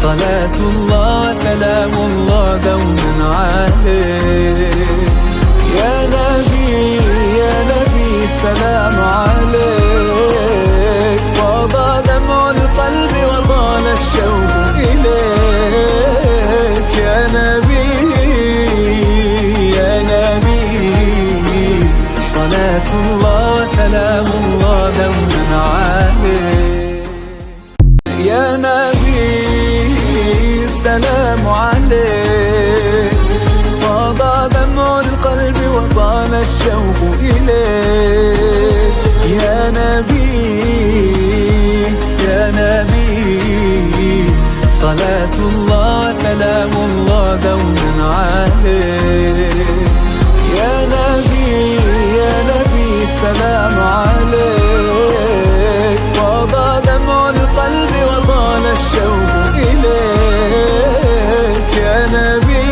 صلاة الله سلام الله دوما عليك. يا نبي سلام عليك. فاض دمع القلب وطال الشوق إليك. يا نبي صلاة الله سلام الله دوما عليك. يا نبي السلام عليك. فاض دمع القلب وطال الشوق إليك. يا نبي صلاة الله سلام الله دوما عليك. يا نبي سلام عليك. فاض دمع القلب وطال الشوق إليك. يا نبي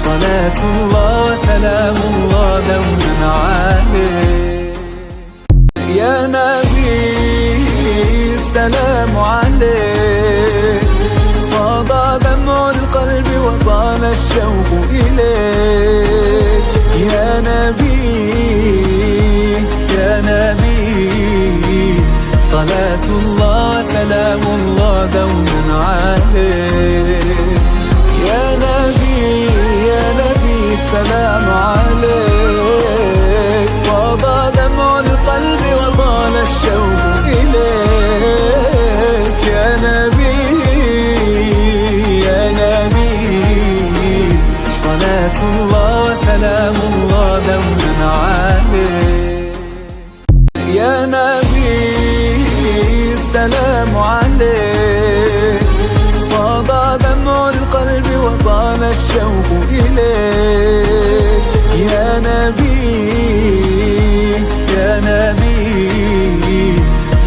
صلاة الله سلام الله دوما عليك. يا نبي السلام عليك. فاض دمع القلب وطال الشوق إليك. يا نبي صلاة الله سلام الله دوما عليك. يا نبي سلام عليك. فاض دمع القلب وطال الشوق إليك. يا نبي صلاة الله سلام الله دوما عليك. يا نبي السلام عليك. فاض دمع القلب وطال الشوق إليك. يا نبي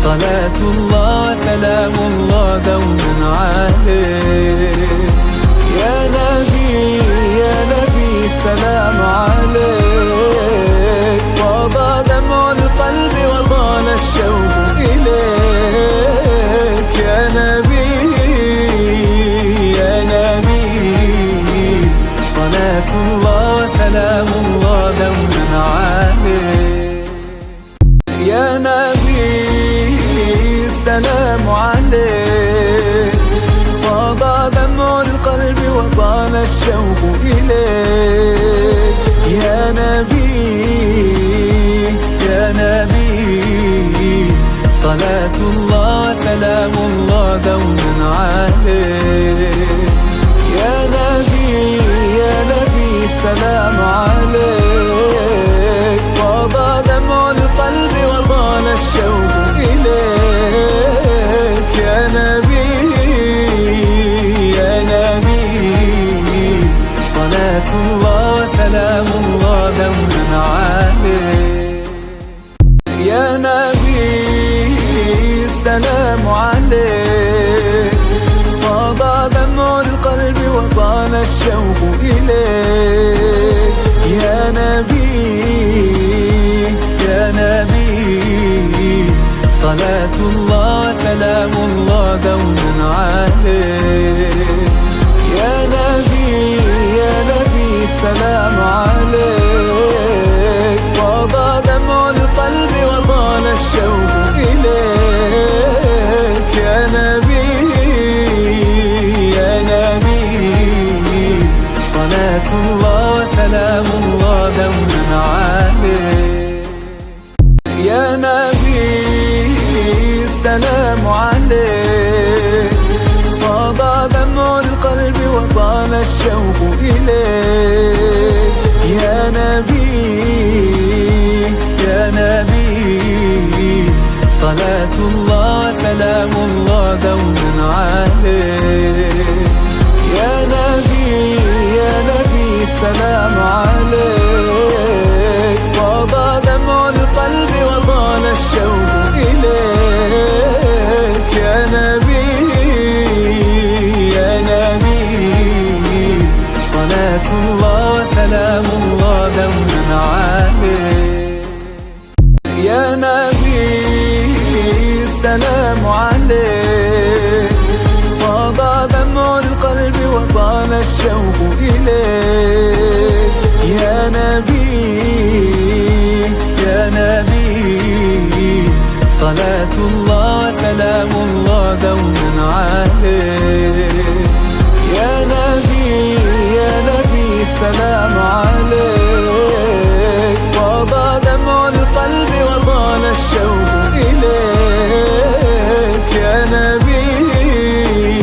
صلاة الله سلام الله دوما عليك. يا نبي سلام عليك. فاض دمع القلب وطال الشوق إليك. يا نبي صلاة الله سلام الله دوما عليك. يا نبي السلام عليك. فاض دمع القلب وطال الشوق إليك. يا نبي صلاة الله سلام الله دوما عليك. يا نبي سلام عليك. فاض دمع القلب وطال الشوق إليك. يا نبي صلاة الله سلام الله دوما عليك. يا نبي السلام عليك. فاض دمع القلب وطال الشوق إليك. يا نبي صلاة الله سلام الله دوما عليك. يا نبي سلام عليك. فاض دمع القلب وطال الشوق إليك. يا نبي صلاة الله سلام الله دوما عليك. يا نبي سلام عليك. فاض دمع القلب وطال الشوق إليك. يا نبي صلاة الله سلام الله دوما عليك. يا نبي سلام عليك. فاض دمع القلب وطال الشوق إليك. يا نبي صلاة الله سلام الله دوما عليك. يا نبي سلام سلام.